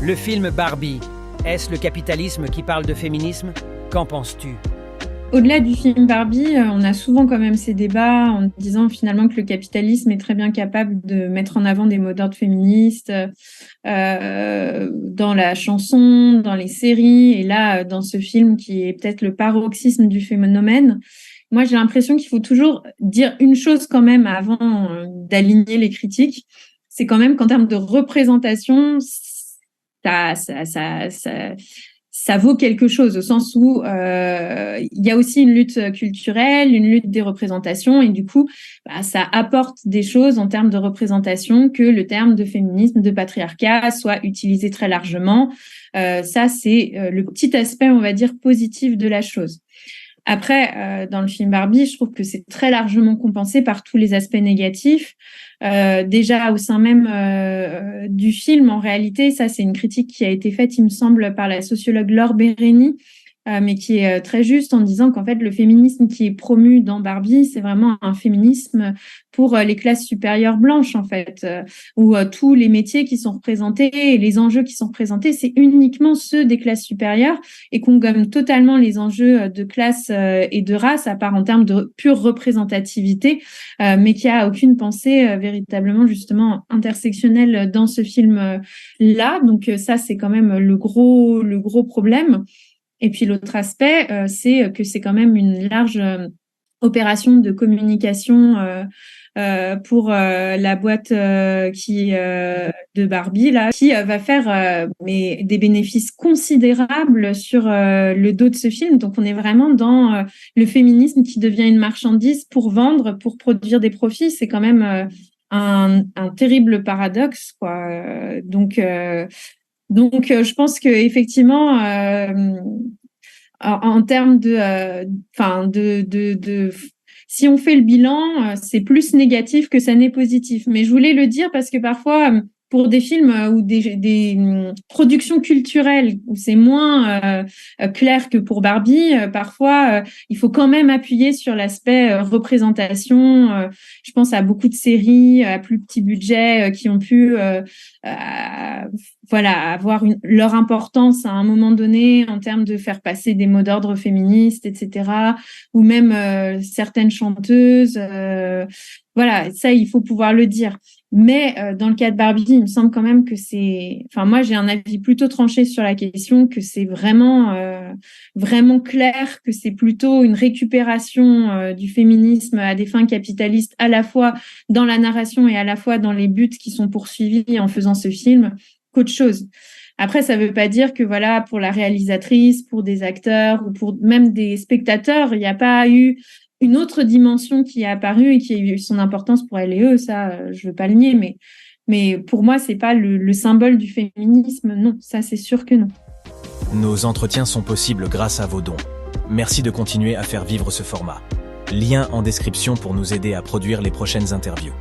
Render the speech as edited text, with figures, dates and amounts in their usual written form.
Le film Barbie, est-ce le capitalisme qui parle de féminisme? Qu'en penses-tu? Au-delà du film Barbie, on a souvent quand même ces débats en disant finalement que le capitalisme est très bien capable de mettre en avant des mots d'ordre féministes dans la chanson, dans les séries, et là, dans ce film qui est peut-être le paroxysme du phénomène. Moi, j'ai l'impression qu'il faut toujours dire une chose quand même avant d'aligner les critiques. C'est quand même qu'en termes de représentation, ça vaut quelque chose, au sens où il y a aussi une lutte culturelle, une lutte des représentations, et du coup, ça apporte des choses en termes de représentation que le terme de féminisme, de patriarcat soit utilisé très largement. Ça, c'est le petit aspect, on va dire, positif de la chose. Après, dans le film Barbie, je trouve que c'est très largement compensé par tous les aspects négatifs. Déjà, au sein même du film, en réalité, ça, c'est une critique qui a été faite, il me semble, par la sociologue Laure Bérény, mais qui est très juste en disant qu'en fait, le féminisme qui est promu dans Barbie, c'est vraiment un féminisme pour les classes supérieures blanches, en fait, où tous les métiers qui sont représentés et les enjeux qui sont représentés, c'est uniquement ceux des classes supérieures, et qu'on gomme totalement les enjeux de classe et de race, à part en termes de pure représentativité, mais qui a aucune pensée véritablement, justement, intersectionnelle dans ce film-là. Donc ça, c'est quand même le gros problème. Et puis l'autre aspect, c'est que c'est quand même une large opération de communication pour la boîte de Barbie là, qui va faire mais des bénéfices considérables sur le dos de ce film. Donc on est vraiment dans le féminisme qui devient une marchandise pour vendre, pour produire des profits. C'est quand même un terrible paradoxe, quoi. Donc, je pense que effectivement, en termes si on fait le bilan, c'est plus négatif que ça n'est positif. Mais je voulais le dire parce que parfois, pour des films ou des productions culturelles où c'est moins clair que pour Barbie, parfois il faut quand même appuyer sur l'aspect représentation. Je pense à beaucoup de séries à plus petit budget qui ont pu avoir leur importance à un moment donné en termes de faire passer des mots d'ordre féministes, etc. Ou même certaines chanteuses. Ça, il faut pouvoir le dire. Mais dans le cas de Barbie, il me semble quand même que moi, j'ai un avis plutôt tranché sur la question, que c'est vraiment, vraiment clair, que c'est plutôt une récupération du féminisme à des fins capitalistes, à la fois dans la narration et à la fois dans les buts qui sont poursuivis en faisant ce film, qu'autre chose. Après, ça ne veut pas dire que pour la réalisatrice, pour des acteurs ou pour même des spectateurs, il n'y a pas eu une autre dimension qui est apparue et qui a eu son importance pour elle et eux. Ça, je ne veux pas le nier, mais pour moi, ce n'est pas le symbole du féminisme. Non, ça, c'est sûr que non. Nos entretiens sont possibles grâce à vos dons. Merci de continuer à faire vivre ce format. Lien en description pour nous aider à produire les prochaines interviews.